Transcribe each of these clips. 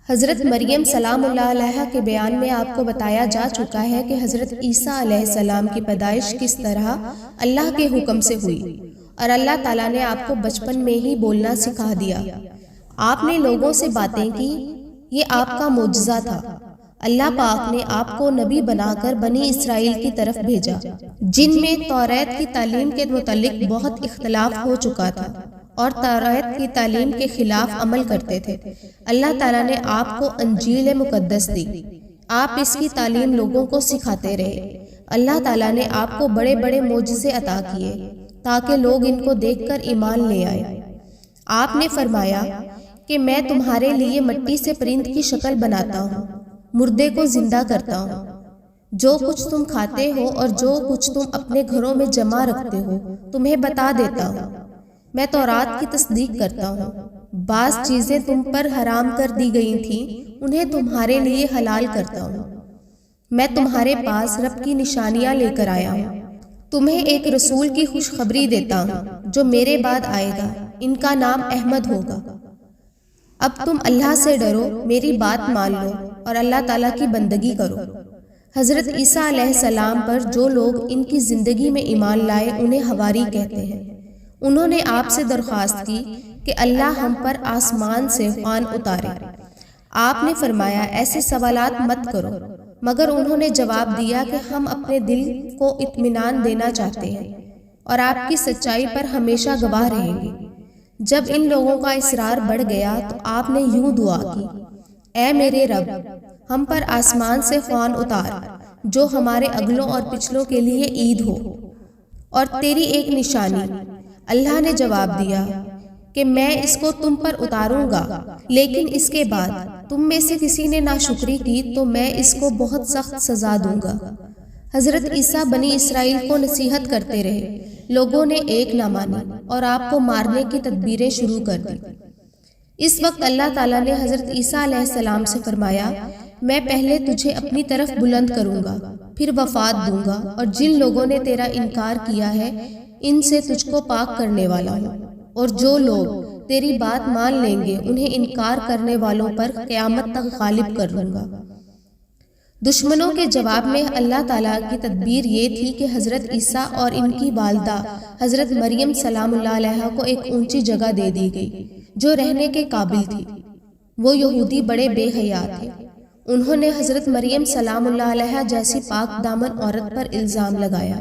حضرت مریم سلام اللہ علیہا کے بیان میں آپ کو بتایا جا چکا ہے کہ حضرت عیسیٰ علیہ السلام کی پیدائش کس طرح اللہ کے حکم سے ہوئی اور اللہ تعالیٰ نے آپ کو بچپن میں ہی بولنا سکھا دیا۔ آپ نے لوگوں سے باتیں کی، یہ آپ کا معجزہ تھا۔ اللہ پاک نے آپ کو نبی بنا کر بنی اسرائیل کی طرف بھیجا، جن میں توریت کی تعلیم کے متعلق بہت اختلاف ہو چکا تھا اور توریت کی تعلیم کے خلاف عمل کرتے تھے۔ اللہ تعالیٰ نے آپ کو انجیل مقدس دی، آپ اس کی تعلیم لوگوں کو سکھاتے رہے۔ اللہ تعالیٰ نے آپ کو بڑے بڑے معجزے عطا کیے تاکہ لوگ ان کو دیکھ کر ایمان لے آئے۔ آپ نے فرمایا کہ میں تمہارے لیے مٹی سے پرند کی شکل بناتا ہوں، مردے کو زندہ کرتا ہوں۔ جو کچھ تم کھاتے ہو اور جو کچھ تم اپنے گھروں میں جمع رکھتے ہو تمہیں بتا دیتا ہوں۔ میں تورات کی تصدیق کرتا ہوں، بعض چیزیں تم پر حرام کر دی گئی تھیں انہیں تمہارے لیے حلال کرتا ہوں۔ میں تمہارے پاس رب کی نشانیاں لے کر آیا ہوں، تمہیں ایک رسول کی خوشخبری دیتا ہوں جو میرے بعد آئے گا، ان کا نام احمد ہوگا۔ اب تم اللہ سے ڈرو، میری بات مان لو اور اللہ تعالیٰ کی بندگی کرو۔ حضرت عیسیٰ علیہ السلام پر جو لوگ ان کی زندگی میں ایمان لائے انہیں حواری کہتے ہیں۔ انہوں نے آپ سے درخواست کی کہ اللہ ہم پر آسمان سے خوان اتارے۔ آپ نے فرمایا ایسے سوالات مت کرو، مگر انہوں نے جواب دیا کہ ہم اپنے دل کو اطمینان دینا چاہتے ہیں اور آپ کی سچائی پر ہمیشہ گواہ رہیں گے۔ جب ان لوگوں کا اصرار بڑھ گیا تو آپ نے یوں دعا کی، اے میرے رب، ہم پر آسمان سے خوان اتار جو ہمارے اگلوں اور پچھلوں کے لیے عید ہو اور تیری ایک نشانی۔ اللہ نے جواب دیا کہ میں اس کو تم پر اتاروں گا، لیکن اس کے بعد تم میں سے کسی نے ناشکری کی تو میں اس کو بہت سخت سزا دوں گا۔ حضرت عیسیٰ بنی اسرائیل کو نصیحت کرتے رہے، لوگوں نے ایک نہ مانی اور آپ کو مارنے کی تدبیریں شروع کر دی۔ اس وقت اللہ تعالیٰ نے حضرت عیسیٰ علیہ السلام سے فرمایا، میں پہلے تجھے اپنی طرف بلند کروں گا، پھر وفات دوں گا، اور جن لوگوں نے تیرا انکار کیا ہے ان سے تجھ کو پاک کرنے والا ہوں، اور جو لوگ تیری بات مان لیں گے انہیں انکار کرنے والوں پر قیامت تک غالب کر لوں گا۔ دشمنوں کے جواب میں اللہ تعالیٰ کی تدبیر یہ تھی کہ حضرت عیسیٰ اور ان کی والدہ حضرت مریم سلام اللہ علیہا کو ایک اونچی جگہ دے دی گئی جو رہنے کے قابل تھی۔ وہ یہودی بڑے بے حیا تھے، انہوں نے حضرت مریم سلام اللہ علیہا جیسی پاک دامن عورت پر الزام لگایا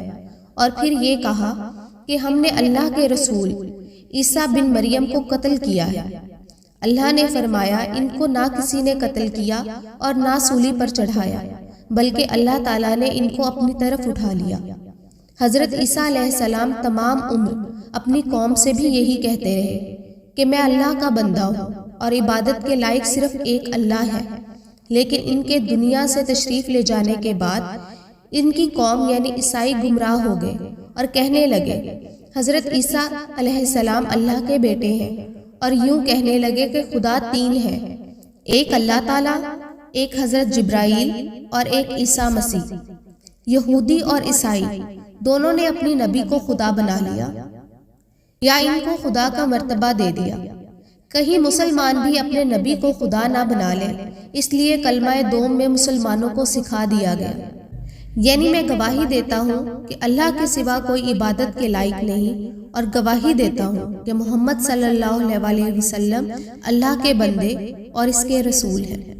اور پھر یہ کہا کہ ہم نے اللہ کے رسول عیسیٰ بن مریم کو قتل کیا ہے۔ اللہ نے فرمایا ان کو نہ کسی نے قتل کیا اور نہ سولی پر چڑھایا، بلکہ اللہ تعالیٰ نے ان کو اپنی طرف اٹھا لیا۔ حضرت عیسیٰ علیہ السلام تمام عمر اپنی قوم سے بھی یہی کہتے رہے کہ میں اللہ کا بندہ ہوں اور عبادت کے لائق صرف ایک اللہ ہے، لیکن ان کے دنیا سے تشریف لے جانے کے بعد ان کی قوم یعنی عیسائی گمراہ ہو گئے اور کہنے لگے حضرت عیسیٰ علیہ السلام اللہ کے بیٹے ہیں، اور یوں کہنے لگے کہ خدا تین ہے، ایک اللہ تعالیٰ، ایک حضرت جبرائیل اور ایک عیسیٰ مسیح۔ یہودی اور عیسائی دونوں نے اپنی نبی کو خدا بنا لیا یا ان کو خدا کا مرتبہ دے دیا۔ کہیں مسلمان بھی اپنے نبی کو خدا نہ بنا لیں، اس لیے کلمہ دوم میں مسلمانوں کو سکھا دیا گیا، یعنی میں گواہی دیتا ہوں کہ اللہ کے سوا کوئی عبادت کے لائق نہیں، اور گواہی دیتا ہوں کہ محمد صلی اللہ علیہ وسلم اللہ کے بندے اور اس کے رسول ہیں۔